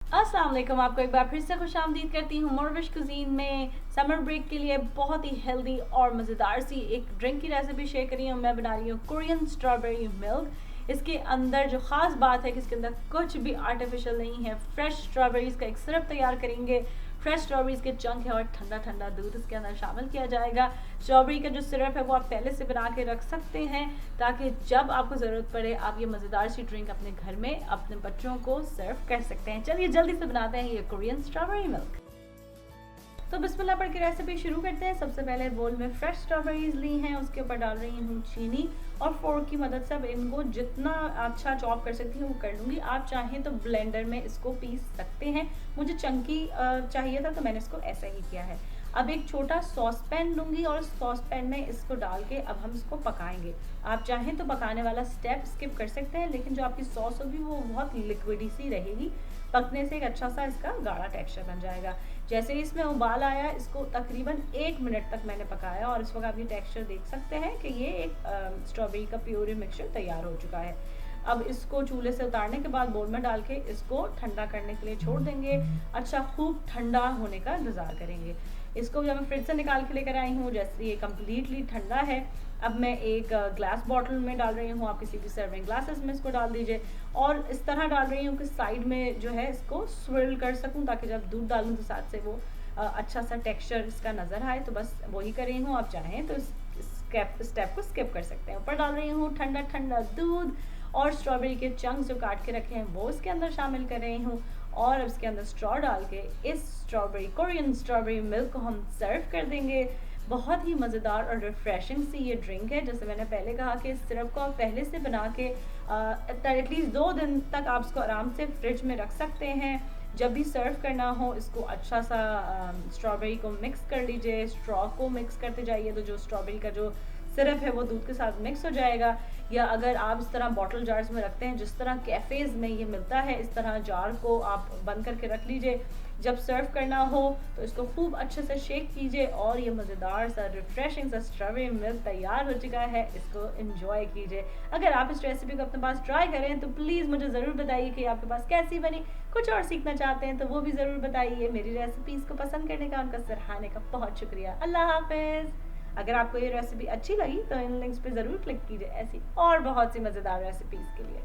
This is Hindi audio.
अस्सलाम वालेकुम, आपको एक बार फिर से खुशामदीद करती हूँ morEwish कुजीन में। समर ब्रेक के लिए बहुत ही हेल्दी और मज़ेदार सी एक ड्रिंक की रेसिपी शेयर करी हूँ। मैं बना रही हूँ कोरियन स्ट्रॉबेरी मिल्क। इसके अंदर जो ख़ास बात है कि इसके अंदर कुछ भी आर्टिफिशियल नहीं है। फ्रेश स्ट्रॉबेरीज़ का एक सिरप तैयार करेंगे। फ्रेश स्ट्रॉबेरीज़ के चंक है और ठंडा ठंडा दूध इसके अंदर शामिल किया जाएगा। स्ट्रॉबेरी का जो सिरप है वो आप पहले से बना के रख सकते हैं ताकि जब आपको ज़रूरत पड़े आप ये मज़ेदार सी ड्रिंक अपने घर में अपने बच्चों को सर्व कर सकते हैं। चलिए जल्दी से बनाते हैं ये कोरियन स्ट्रॉबेरी मिल्क। तो बिस्मिल्लाह पढ़ के रेसिपी शुरू करते हैं। सबसे पहले बोल में फ्रेश स्ट्रॉबेरीज ली हैं, उसके ऊपर डाल रही हूँ चीनी और फोर्क की मदद से अब इनको जितना अच्छा चॉप कर सकती हूँ वो कर लूँगी। आप चाहें तो ब्लेंडर में इसको पीस सकते हैं। मुझे चंकी चाहिए था तो मैंने इसको ऐसा ही किया है। अब एक छोटा सॉस पैन लूँगी और सॉस पैन में इसको डाल के अब हम इसको पकाएंगे। आप चाहें तो पकाने वाला स्टेप स्किप कर सकते हैं, लेकिन जो आपकी सॉस होगी वो बहुत लिक्विडी सी रहेगी। पकने से एक अच्छा सा इसका गाढ़ा टेक्सचर बन जाएगा। जैसे ही इसमें उबाल आया, इसको तकरीबन 1 मिनट तक मैंने पकाया और इस वक्त आप ये टेक्सचर देख सकते हैं कि ये एक स्ट्रॉबेरी का प्योरी मिक्सचर तैयार हो चुका है। अब इसको चूल्हे से उतारने के बाद बोल में डाल के इसको ठंडा करने के लिए छोड़ देंगे। अच्छा खूब ठंडा होने का इंतज़ार करेंगे। इसको जब मैं फ्रिज से निकाल के लेकर आई हूँ, जैसे ये कम्प्लीटली ठंडा है, अब मैं एक ग्लास बॉटल में डाल रही हूँ। आप किसी भी सर्विंग ग्लासेस में इसको डाल दीजिए और इस तरह डाल रही हूँ कि साइड में जो है इसको स्विरल कर सकूँ ताकि जब दूध डालूँ तो साथ से वो अच्छा सा टेक्सचर इसका नज़र आए। तो बस वही कर रही हूँ। आप चाहें तो इस स्टेप को स्किप कर सकते हैं। ऊपर डाल रही हूँ ठंडा ठंडा दूध और स्ट्रॉबेरी के चंक्स जो काट के रखे हैं वो इसके अंदर शामिल कर रही हूँ और इसके अंदर स्ट्रॉ डाल के इस कोरियन स्ट्रॉबेरी मिल्क को हम सर्व कर देंगे। बहुत ही मज़ेदार और रिफ़्रेशिंग सी ये ड्रिंक है। जैसे मैंने पहले कहा कि इस सिरप को आप पहले से बना के एटलीस्ट 2 दिन तक आप इसको आराम से फ्रिज में रख सकते हैं। जब भी सर्व करना हो इसको अच्छा सा स्ट्रॉबेरी को मिक्स कर लीजिए, स्ट्रॉ को मिक्स करते जाइए तो जो स्ट्रॉबेरी का जो सिरप है वो दूध के साथ मिक्स हो जाएगा। या अगर आप इस तरह बॉटल जार्स में रखते हैं, जिस तरह कैफ़ेज़ में ये मिलता है, इस तरह जार को आप बंद करके रख लीजिए। जब सर्व करना हो तो इसको खूब अच्छे से शेक कीजिए और ये मज़ेदार सा रिफ़्रेशिंग सा स्ट्रॉबेरी मिल्क तैयार हो चुका है। इसको एंजॉय कीजिए। अगर आप इस रेसिपी को अपने पास ट्राई करें तो प्लीज़ मुझे ज़रूर बताइए कि आपके पास कैसी बनी। कुछ और सीखना चाहते हैं तो वो भी ज़रूर बताइए। मेरी रेसिपीज़ को पसंद करने का, उनका सराहने का बहुत शुक्रिया। अल्लाह हाफ़िज़। अगर आपको ये रेसिपी अच्छी लगी तो इन लिंक्स पे ज़रूर क्लिक कीजिए ऐसी और बहुत सी मज़ेदार रेसिपीज़ के लिए।